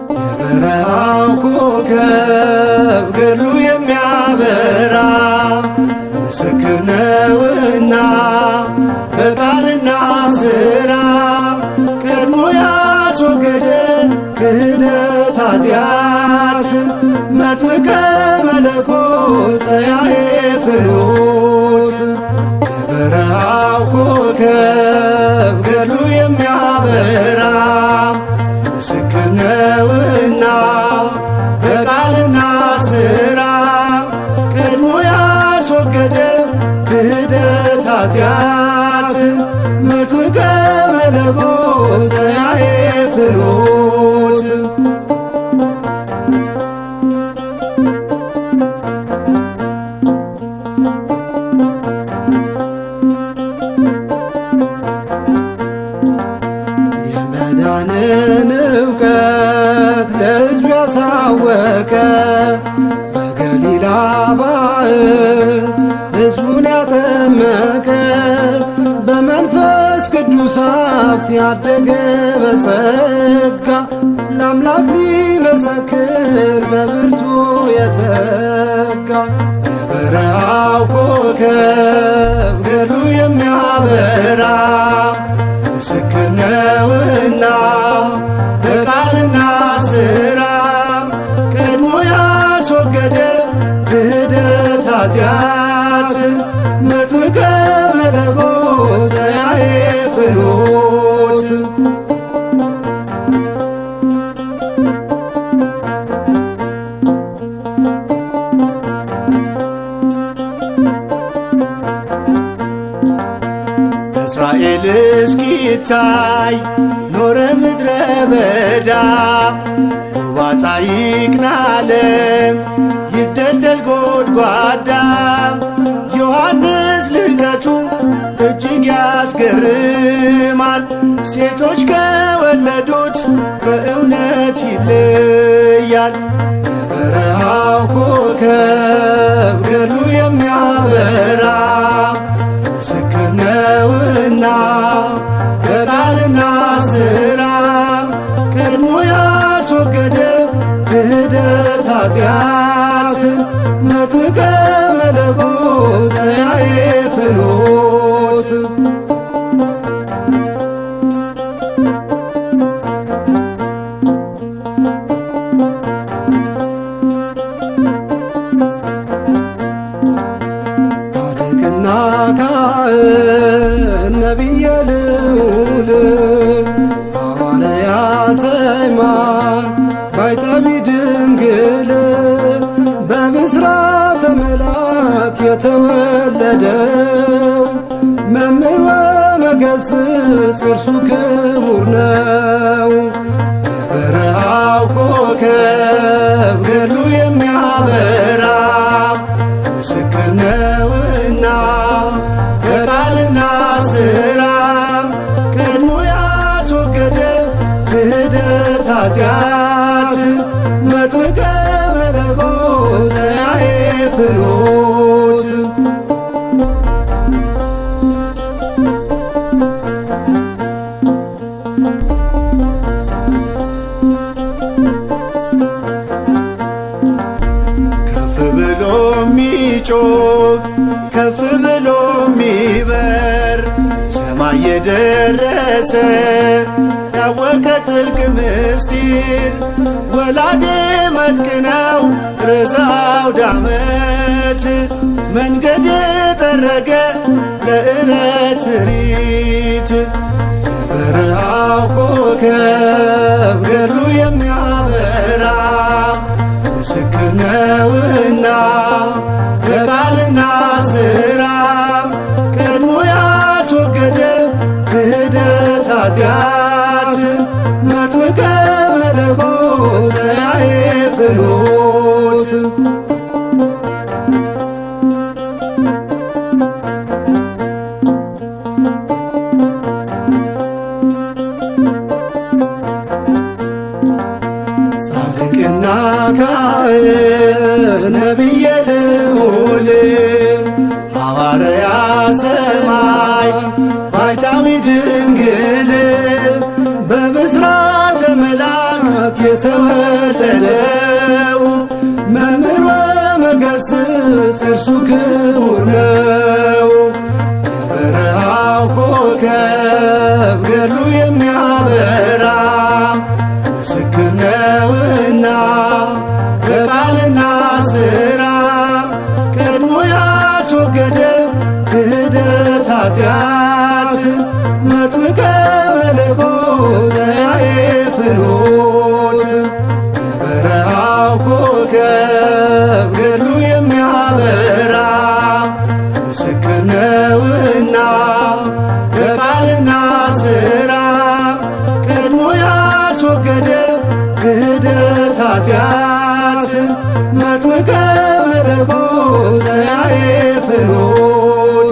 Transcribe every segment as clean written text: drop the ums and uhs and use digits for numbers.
የበረሃው ኮከብ ገድሉ የሚያበራ ምስክር ነውና በቃልና ሥራ ቀድሞ ያስወገደ ክህደት ኃጢአትን መጥምቀ መለኮት ፀያዬ ፍኖት የበረሃው ኮከብ ገድሉ የሚያበራ ምስክር ነውና በቃልና ሥራ ቀድሞ ያስወገደ ክህደት ኃጢአትን መጥምቀ መለኮት ፀያዬ ፍኖት የመዳንን እውቀት ለሕዝብ ያሳወቀ በገሊላ ባሕር ሕዝቡን ያጠመቀ በመንፈስ ቅዱስ ሀብት ያደገ በጸጋ ለአምላክ ሊመሰክር በብርቱ የተጋ የበረሃው ኮከብ ገድሉ የሚያበራ ምስክር ነውና በቃልና ሥራ ቀድሞ ያስወገደ ክህደት ኃጢአትን መጥምቀ መለኮት ፀያዬ ፍኖት እስራኤል እስኪታይ ኖረ ምድረ በዳ ጎባጣ ይቅናለም ይደልደል ጎድጓዳ ዮሐንስ ልቀቱ እጅግ ያስገርማል ሴቶች ከወለዱት በእውነት ይለያል የበረሃው ኮከብ ገድሉ የሚያበራ ምስክር ነውና በቃልና ሥራ ቀድሞ ያስወገደ ክህደት ኃጢአትን መጥምቀ መለኮት ፀያዬ ፍኖት ጻድቅና ካህን ነቢየ ልዑል ሐዋርያ ሰይማን ባይጠቢ ድንግል በብስራተ መልአክ የተወለደው መምህር ወመገሥጽ እርሱ ክቡር ነው የበረሃው ኮከብ ገድሉ የሚያበራ ምስክር ነውና በቃልና ሥራ ቀድሞ ያስወገደ ክህደት ኃጢአትን መጥምቀ መለኮት ፀያዬ ፍኖት ከፍ ብሎ ሚጮህ ከፍ ብሎ ሚበር ሰማይ የደረሰ ያወቀ ጥልቅ ምስጢር ወላዴ መጥቅ ነው ርዕሰ አውደ ዓመት መንገድ የጠረገ ለዕለት ሪት የበረሃው ኮከብ ገድሉ የሚያበራ ምስክር ነውና በቃልና ሥራ ቀድሞ ያስወገደ ክህደት ኃጢአትን መጥምቀ መለኮት ፀያዬ ፍኖት ጻድቅና ካህን ነቢየ ልዑል ሐዋርያ ሰማዕት ባሕታዊ ድንግል በብስራተ መልአክ የተወለደው መምህር ወመገሥጽ እርሱ ክቡር ነው። የበረሃው ኮከብ ገድሉ የሚያበራ ምስክር ነውና በቃልና ሥራ ቀድሞ ያስወገደ ክህደት ኃጢአት መጥምቀ መለኮት ፀያዬ ፍኖት የበረሃው ኮከብ ገድሉ የሚያበራ ምስክር ነውና በቃልና ሥራ ቀድሞ ያስወገደ ክህደት ኃጢአት መጥምቀ መለኮት ፀያዬ ፍኖት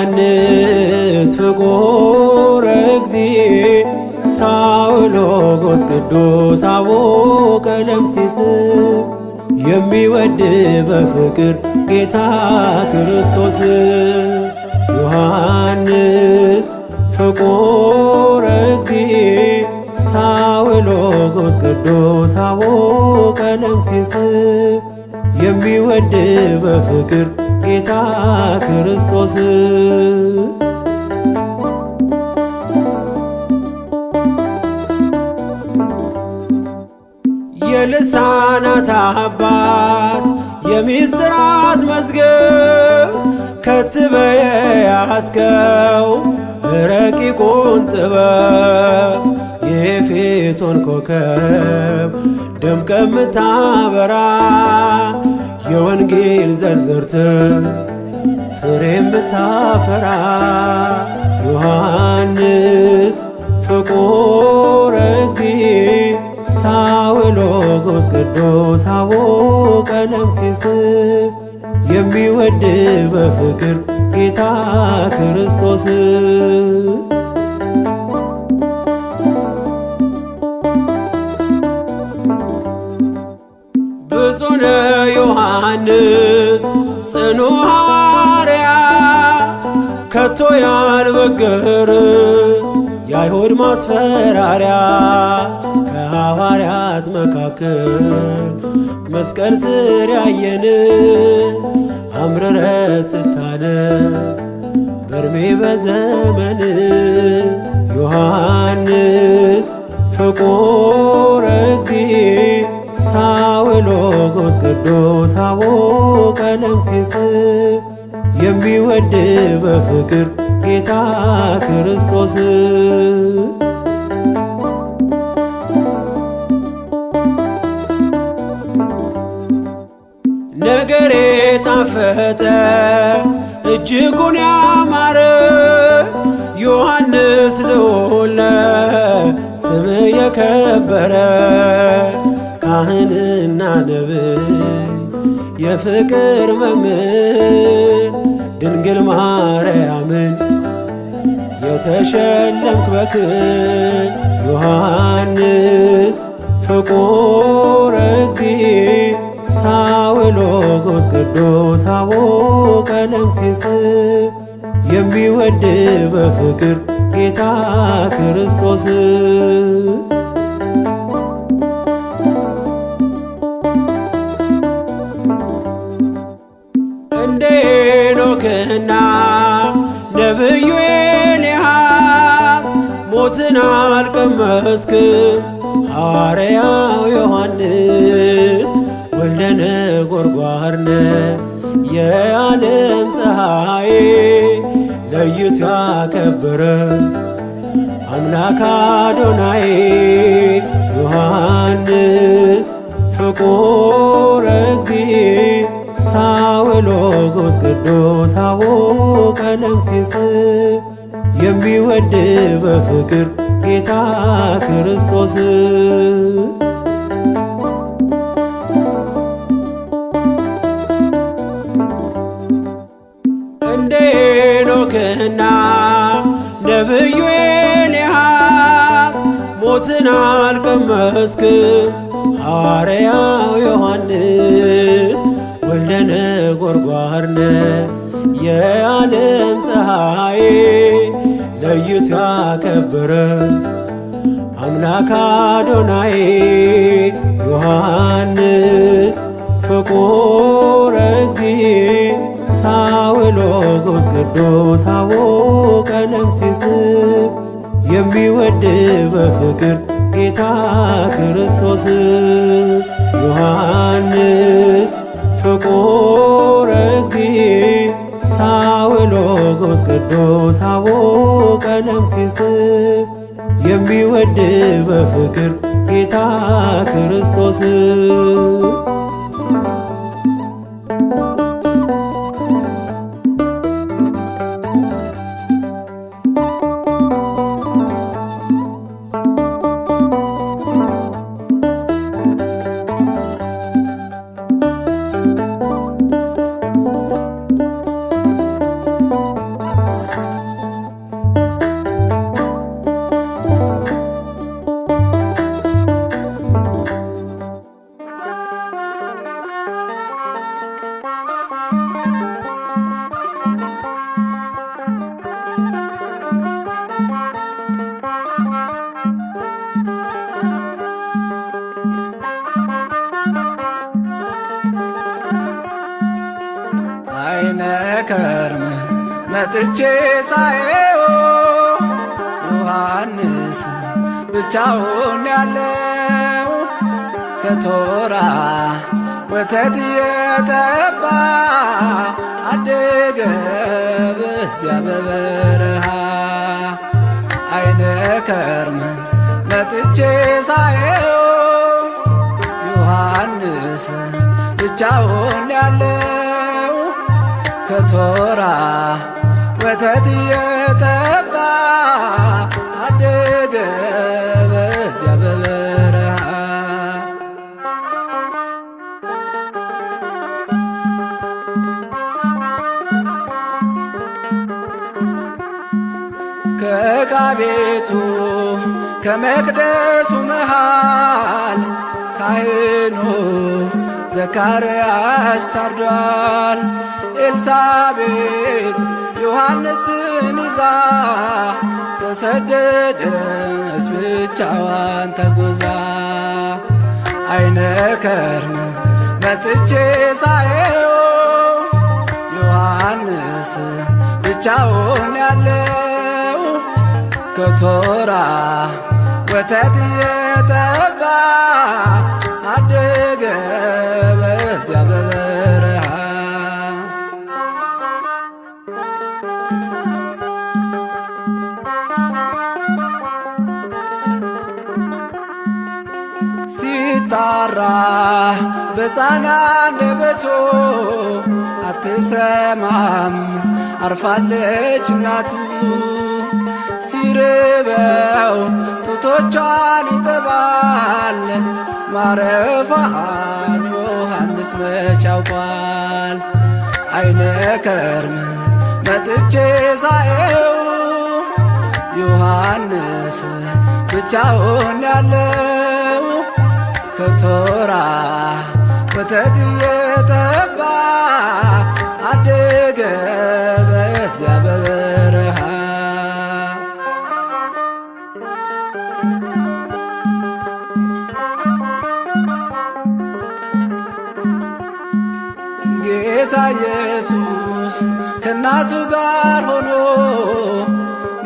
ዮሐንስ ፍቁረ እግዚእ ታውሎጎስ ቅዱስ አቡነ ቀለምሲስ የሚወድ በፍቅር ጌታ ክርስቶስ ዮሐንስ ፍቁረ እግዚእ ታውሎጎስ ቅዱስ አቡነ ቀለምሲስ የሚወድ በፍቅር ጌታ ክርስቶስ የልሳናት አባት የሚስጥራት መዝገብ ከትበየ ያስከው ረቂቁን ጥበብ የኤፌሶን ኮከብ ደምቀ ምታበራ የወንጌል ዘርዝርት ፍሬ ምታፈራ ዮሐንስ ፍቁረ እግዚእ ታውሎጎስ ቅዱስ አቡነ ቀለምሲስ የሚወድ በፍቅር ጌታ ክርስቶስ ብፁዕ ዮሐንስ ጽኑ ሐዋርያ ከቶ ያልበገር የአይሁድ ማስፈራሪያ ከሐዋርያት መካከል መስቀል ስር ያየን አምርረ ስታለቅስ በርሜ በዘመን ዮሐንስ ፍቁረ እግዚእ ታውሎጎስ ቅዱስ አቡነ ቀለምሲስ የሚወድ በፍቅር ጌታ ክርስቶስ ነገሬ ጣፈጠ እጅጉን ያማረ ዮሐንስ ልዑል ስም የከበረ ካህንና ነብይ የፍቅር መምህር ድንግል ማርያምን የተሸለምክ በክን ዮሐንስ ፍቁረ እግዚእ ታውሎጎስ ቅዱስ አቡነ ቀለምሲስ የሚወድ በፍቅር ጌታ ክርስቶስ እንደ ሄኖክና ነብዩ ኤልያስ ሞትን አልቀመስክም ሐዋርያው ዮሐንስ ወልደ ነጎድጓድ ነህ የዓለም ፀሐይ ለይቶ ያከበረ አምላክ አዶናይ ዮሐንስ ፍቁረ እግዚእ ታውሎጎስ ቅዱስ አቡነ ቀለምሲስ የሚወድ በፍቅር ጌታ ክርስቶስ እንደ ሄኖክና ነብዩ ኤልያስ ሞትን አልቀመስክም ሐዋርያው ዮሐንስ ወልደ ነጎድጓድ ነህ የዓለም ፀሐይ ለይቶ ያከበረ አምላክ አዶናይ ዮሐንስ ፍቁረ እግዚእ ታውሎጎስ ቅዱስ አቡነ ቀለምሲስ የሚወድ በፍቅር ጌታ ክርስቶስ ዮሐንስ ፍቁረ እግዚእ ታውሎጎስ ቅዱስ አቡነ ቀለምሲስ የሚወድ በፍቅር ጌታ ክርስቶስ አይነ ከርም መጥቼ ሳየው ዮሐንስ ብቻውን ያለው ከቶራ ወተት የጠባ አደገ በዚያ በበረሃ አይነ ከርም መጥቼ ሳየው ዮሐንስ ብቻውን ያለው ከቶራ ወተት የጠባ አደገ በዚያ በበረሃ ከዕቃ ቤቱ ከመቅደሱ መሃል ካህኑ ዘካርያስ ታርዷል። ኤልሳቤጥ ዮሐንስን ይዛ ተሰደደች ብቻዋን ተጉዛ። አይነ ከርም መጥቼ ሳየው ዮሐንስ ብቻውን ያለው ከቶራ ወተት የጠባ አደገ በዚያ በበረሃ ሲጣራ በሕፃን አንደበቱ አትሰማም አርፋለች እናቱ። ሲርበው ጡቶቿን ይጠባል ማረፏን ዮሐንስ መች ያውቋል። አይነ ከርም መጥቼ ሳየው ዮሐንስ ብቻውን ያለው ከቶራ ወተት እየጠባ አደገ በዚያ በበረሃ። ጌታ ኢየሱስ ከእናቱ ጋር ሆኖ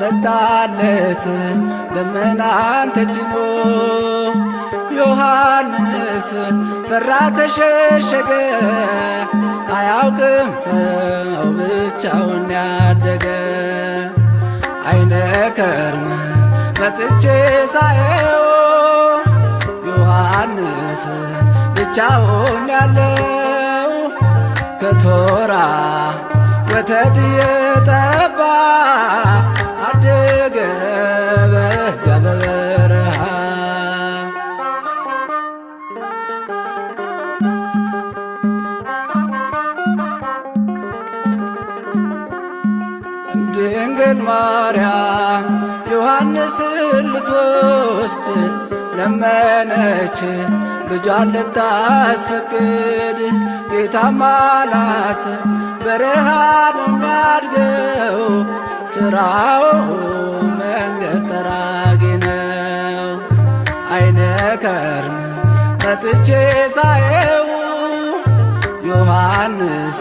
መጣለት ደመናን ተጭኖ። ዮሐንስ ፈራ ተሸሸገ፣ አያውቅም ሰው ብቻውን ያደገ። አይነ ከርም መጥቼ ሳየው ዮሐንስ ብቻውን ያለው ከቶራ ወተት እየጠባ አደገ በዚያ በበረሃ። ድንግል ማርያም ዮሐንስን ልትወስድ ለመነች ልጇን ልታስፈቅድ። ጌታም አላት በረሃ ነው የሚያድገው፣ ስራው መንገድ ጠራጊ ነው። አይነ ከርም መጥቼ ሳየው ዮሐንስ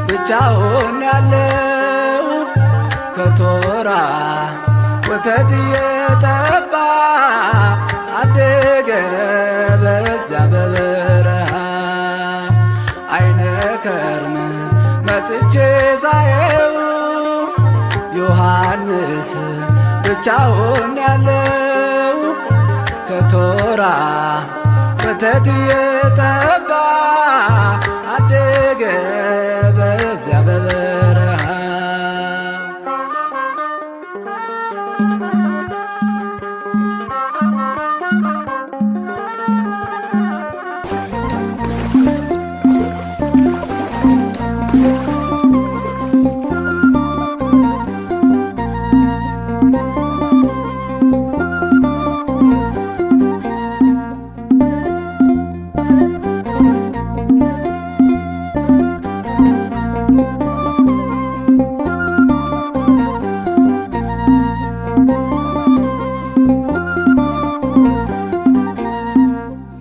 ብቻውን ያለው ከቶራ ወተት እየጠባ አደገ በዚያ በበረሃ። አይነ ከርም መጥቼ ሳየው ዮሐንስ ብቻውን ያለው ከቶራ ወተት እየጠባ አደገ በዚያ በበረሃ።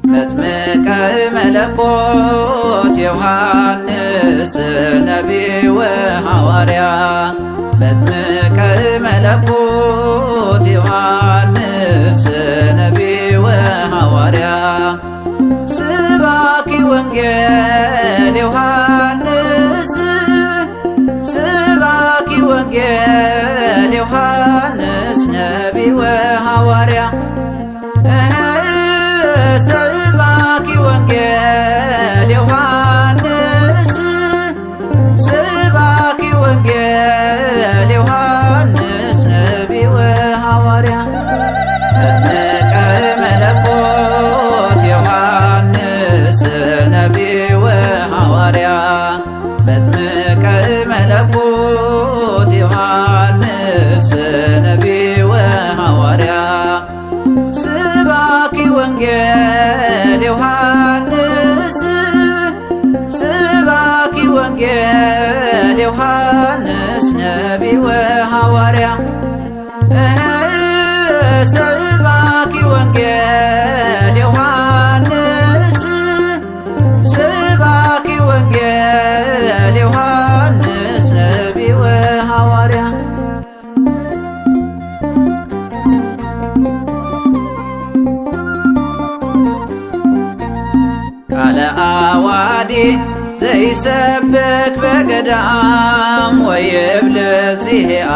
መጥምቀ መለኮት ዮሐንስ ነቢይ ወሐዋርያ። መጥምቀ መለኮት ዮሐንስ ነቢይ ወሐዋርያ። ስባኪ ወንጌል ዮሐንስ ስባኪ ወንጌል ዮሐንስ ነቢይ ወሐዋርያ። ስባኪ ወንጌል ዮሐንስ ስባኪ ወንጌል ዮሐንስ ነቢይ ወሐዋርያ። መጥምቀ መለኮት ዮሐንስ ነቢይ ወሐዋርያ። መጥምቀ መለኮት ዮሐንስ ነቢይ ወሐዋርያ። ስባኪ ወንጌል ዮሐንስ ስባኪ ወንጌል ዮሐንስ ነቢይ ወሐዋርያ። ስባኪ ወንጌል ዮሐንስ ስባኪ ወንጌል ዮሐንስ ነቢይ ወሐዋርያ። ቃለ አዋዲ ዘይሰብክ በገዳም ወይብል ዚአ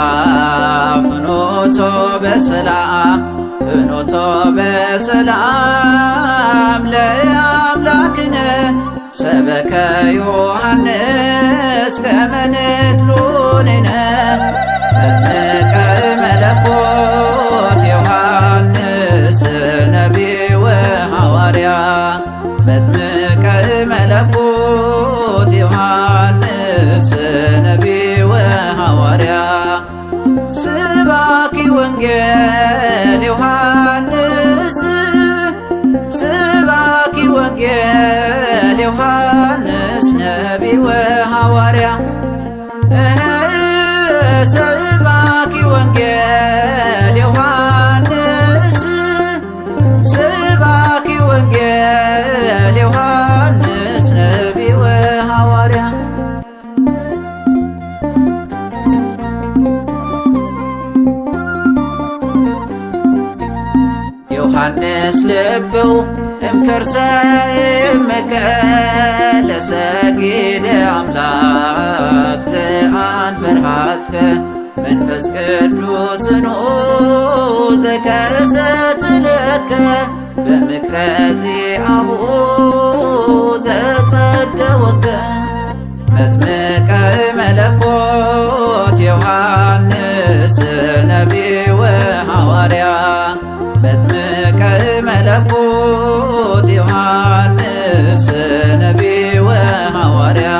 ፍኖቶ በሰላም ፍኖቶ በሰላም ለአምላክነ ሰበከ ዮሐንስ ከመ ንትሉንነ። መጥምቀ መለኮት ዮሐንስ ነቢይ ወሐዋርያ። መጥምቀ መለኮት ዮሐንስ ነቢይ ወሐዋርያ። ስባኪ ወንጌል ዮሐንስ ሰባኪ ወንጌል ዮሐንስ ነቢይ ወሐዋርያ ሰባኪ ወንጌል ዮሐንስ ሰባኪ ወንጌል ዮሐንስ ነቢይ ወሐዋርያ ዮሐንስ ልብው እምከርሰ እምከ ለሰጊደ አምላክ ዘአንፈርሃትከ መንፈስ ቅዱስኑ ዘከሰትለከ በምክረ ዚአሁ ዘጸገወከ መጥምቀ መለኮት ዮሐንስ ነቢይ ወሐዋርያ መጥምቀ መለኮት ዮሐንስ ነቢይ ወሐዋርያ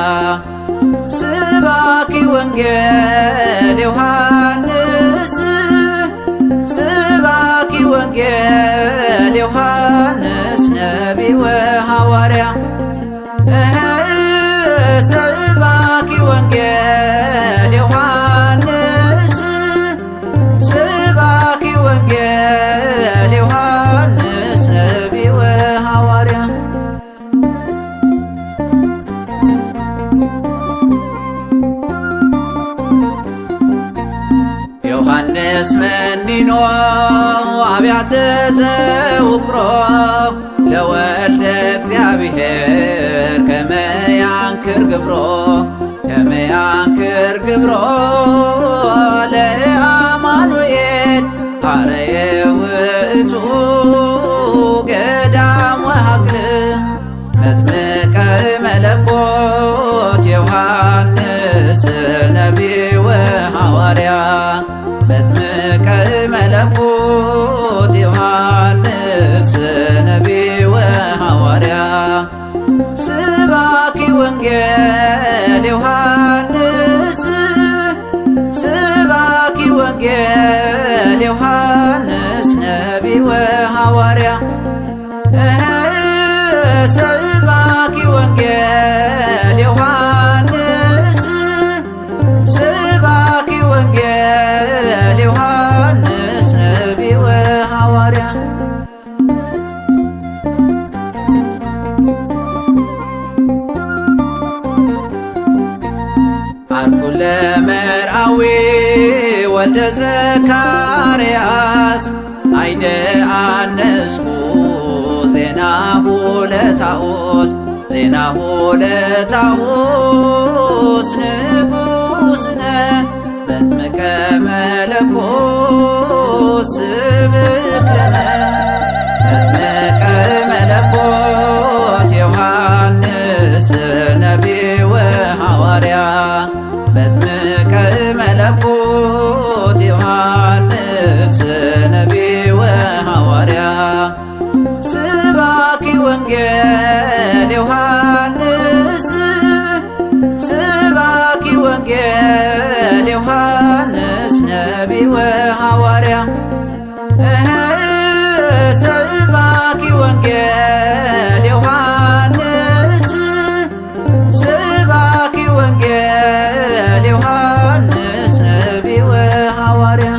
ሰባኪ ወንጌል ዮሐንስ ሰባኪ ወንጌል ዮሐንስ ነቢይ ወሐዋርያ ሰባኪ ወንጌል ዮሐንስ ሰባኪ ወንጌል ዮሐንስ ነቢይ ወሐዋርያ ዮሐንስ መኒኖ አብያተ ዘውቅሮ ለወልደ እግዚአብሔር ከመያንክር ግብሮ ከመያንክር ግብሮ ለአማኑኤል ሐረየ ውእቱ ገዳም ወሐቅል መጥምቀ መለኮት ዮሐንስ ነቢይ ወሐዋርያ መጥምቀ መለኮት ዮሐንስ ነቢይ ወሐዋርያ ሰባኪ ወንጌል ዮሐንስ ሰባኪ ወንጌል ዮሐንስ ነቢይ ወሐዋርያ ሰባኪ ወንጌል ዮሐንስ ሰባኪ ወንጌል ዮሐንስ ነቢይ ወሐዋርያ አርኩ ለመርአዊ ወልደ ዘካርያስ አይደ አነስኩ ዜናሁ ለታኦስ ዜናሁ ለታኦስ ንጉሥነ መጥምቀ መለኮት ስብክ ለነ መጥምቀ መለኮት ዮሐንስ ነቢይ ወሐዋርያ መጥምቀ መለኮት ዮሐንስ ነቢይ ወሐዋርያ ሰባኪ ወንጌል ዮሐንስ ሰባኪ ወንጌል ዮሐንስ ነቢይ ወሐዋርያ ሰባኪ ወንጌል ዮሐንስ ሰባኪ ወንጌል ዮሐንስ ነቢይ ወሐዋርያ